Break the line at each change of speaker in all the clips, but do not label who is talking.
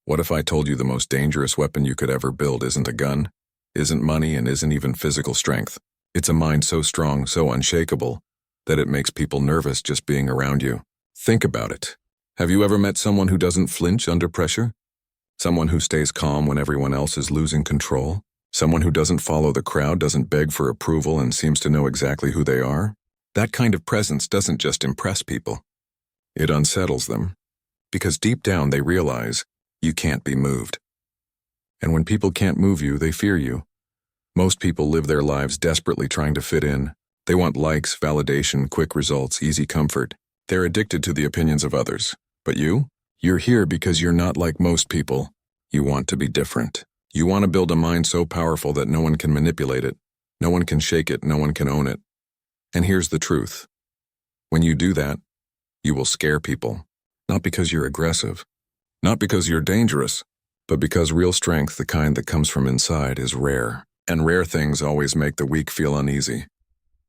What if I told you the most dangerous weapon you could ever build isn't a gun, isn't money, and isn't even physical strength? It's a mind so strong, so unshakable, that it makes people nervous just being around you. Think about it. Have you ever met someone who doesn't flinch under pressure? Someone who stays calm when everyone else is losing control? Someone who doesn't follow the crowd, doesn't beg for approval, and seems to know exactly who they are? That kind of presence doesn't just impress people. It unsettles them, because deep down they realize you can't be moved. And when people can't move you, they fear you. Most people live their lives desperately trying to fit in. They want likes, validation, quick results, easy comfort. They're addicted to the opinions of others. But you're here because you're not like most people. You want to be different. You want to build a mind so powerful that no one can manipulate it. No one can shake it, no one can own it. And here's the truth. When you do that, you will scare people. Not because you're aggressive, not because you're dangerous, but because real strength, the kind that comes from inside, is rare. And rare things always make the weak feel uneasy.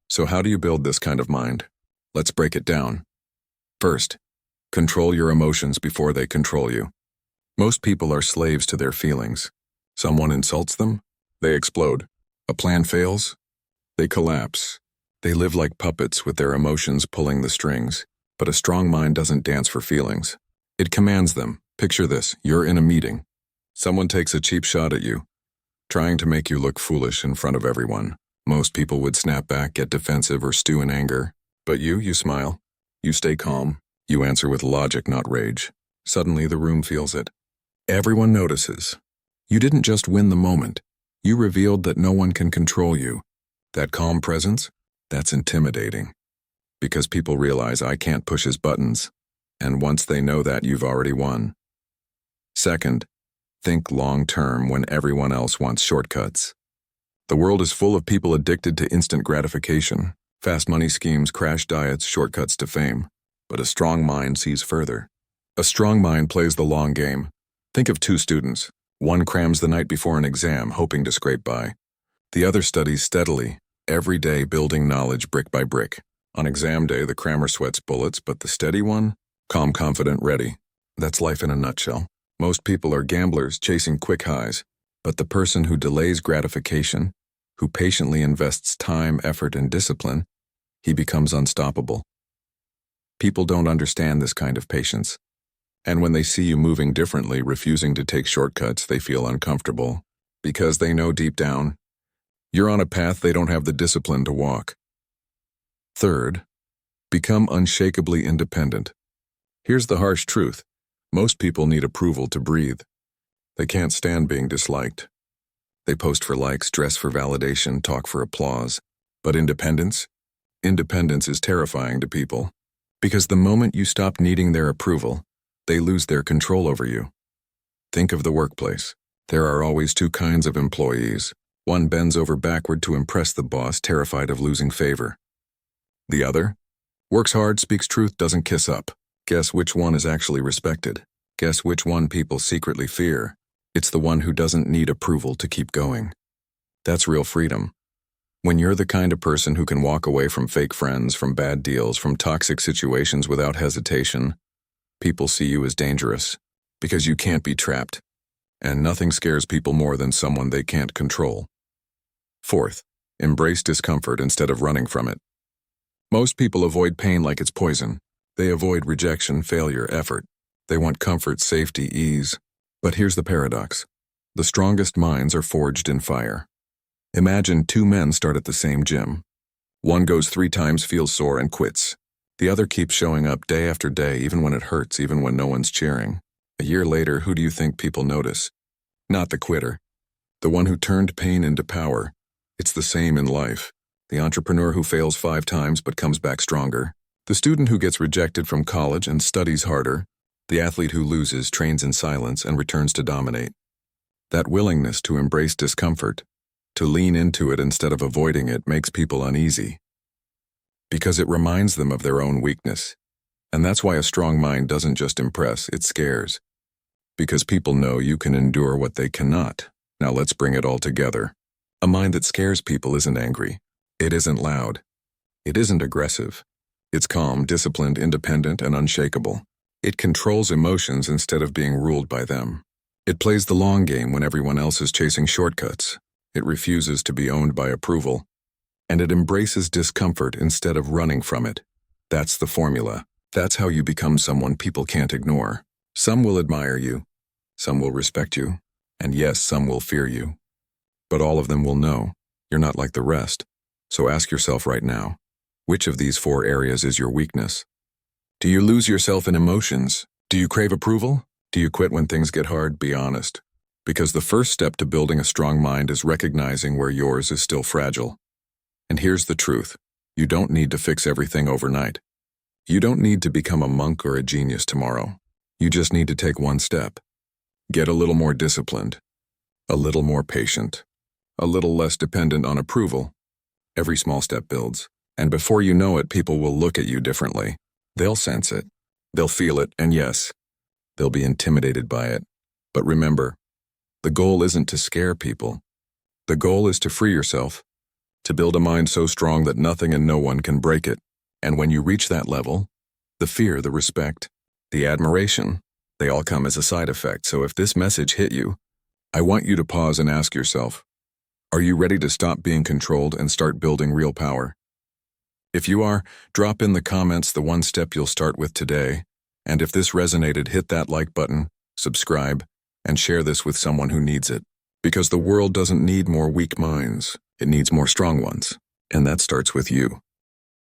So how do you build this kind of mind? Let's break it down. First, control your emotions before they control you. Most people are slaves to their feelings. Someone insults them, they explode. A plan fails, they collapse. They live like puppets with their emotions pulling the strings. But a strong mind doesn't dance for feelings. It commands them. Picture this, you're in a meeting. Someone takes a cheap shot at you, trying to make you look foolish in front of everyone. Most people would snap back, get defensive, or stew in anger. But you smile. You stay calm. You answer with logic, not rage. Suddenly the room feels it. Everyone notices. You didn't just win the moment. You revealed that no one can control you. That calm presence, that's intimidating. Because people realize I can't push his buttons. And once they know that, you've already won. Second, think long-term when everyone else wants shortcuts. The world is full of people addicted to instant gratification, fast money schemes, crash diets, shortcuts to fame. But a strong mind sees further. A strong mind plays the long game. Think of two students. One crams the night before an exam, hoping to scrape by. The other studies steadily, every day, building knowledge brick by brick. On exam day, the crammer sweats bullets, but the steady one? Calm, confident, ready. That's life in a nutshell. Most people are gamblers chasing quick highs, but the person who delays gratification, who patiently invests time, effort, and discipline, he becomes unstoppable. People don't understand this kind of patience. And when they see you moving differently, refusing to take shortcuts, they feel uncomfortable, because they know deep down, you're on a path they don't have the discipline to walk. Third, become unshakably independent. Here's the harsh truth. Most people need approval to breathe. They can't stand being disliked. They post for likes, dress for validation, talk for applause. But independence? Independence is terrifying to people. Because the moment you stop needing their approval, they lose their control over you. Think of the workplace. There are always two kinds of employees. One bends over backward to impress the boss, terrified of losing favor. The other works hard, speaks truth, doesn't kiss up. Guess which one is actually respected? Guess which one people secretly fear? It's the one who doesn't need approval to keep going. That's real freedom. When you're the kind of person who can walk away from fake friends, from bad deals, from toxic situations without hesitation, people see you as dangerous, because you can't be trapped. And nothing scares people more than someone they can't control. Fourth, embrace discomfort instead of running from it. Most people avoid pain like it's poison. They avoid rejection, failure, effort. They want comfort, safety, ease. But here's the paradox. The strongest minds are forged in fire. Imagine two men start at the same gym. One goes 3 times, feels sore, and quits. The other keeps showing up day after day, even when it hurts, even when no one's cheering. A year later, who do you think people notice? Not the quitter. The one who turned pain into power. It's the same in life. The entrepreneur who fails 5 times but comes back stronger. The student who gets rejected from college and studies harder. The athlete who loses, trains in silence, and returns to dominate. That willingness to embrace discomfort, to lean into it instead of avoiding it, makes people uneasy. Because it reminds them of their own weakness. And that's why a strong mind doesn't just impress, it scares. Because people know you can endure what they cannot. Now let's bring it all together. A mind that scares people isn't angry. It isn't loud. It isn't aggressive. It's calm, disciplined, independent, and unshakable. It controls emotions instead of being ruled by them. It plays the long game when everyone else is chasing shortcuts. It refuses to be owned by approval. And it embraces discomfort instead of running from it. That's the formula. That's how you become someone people can't ignore. Some will admire you. Some will respect you. And yes, some will fear you. But all of them will know you're not like the rest. So ask yourself right now, which of these 4 areas is your weakness? Do you lose yourself in emotions? Do you crave approval? Do you quit when things get hard? Be honest. Because the first step to building a strong mind is recognizing where yours is still fragile. And here's the truth. You don't need to fix everything overnight. You don't need to become a monk or a genius tomorrow. You just need to take one step. Get a little more disciplined, a little more patient, a little less dependent on approval. Every small step builds. And before you know it, people will look at you differently. They'll sense it. They'll feel it. And yes, they'll be intimidated by it. But remember, the goal isn't to scare people. The goal is to free yourself, to build a mind so strong that nothing and no one can break it. And when you reach that level, the fear, the respect, the admiration, they all come as a side effect. So if this message hit you, I want you to pause and ask yourself, are you ready to stop being controlled and start building real power? If you are, drop in the comments the one step you'll start with today. And if this resonated, hit that like button, subscribe, and share this with someone who needs it. Because the world doesn't need more weak minds. It needs more strong ones. And that starts with you.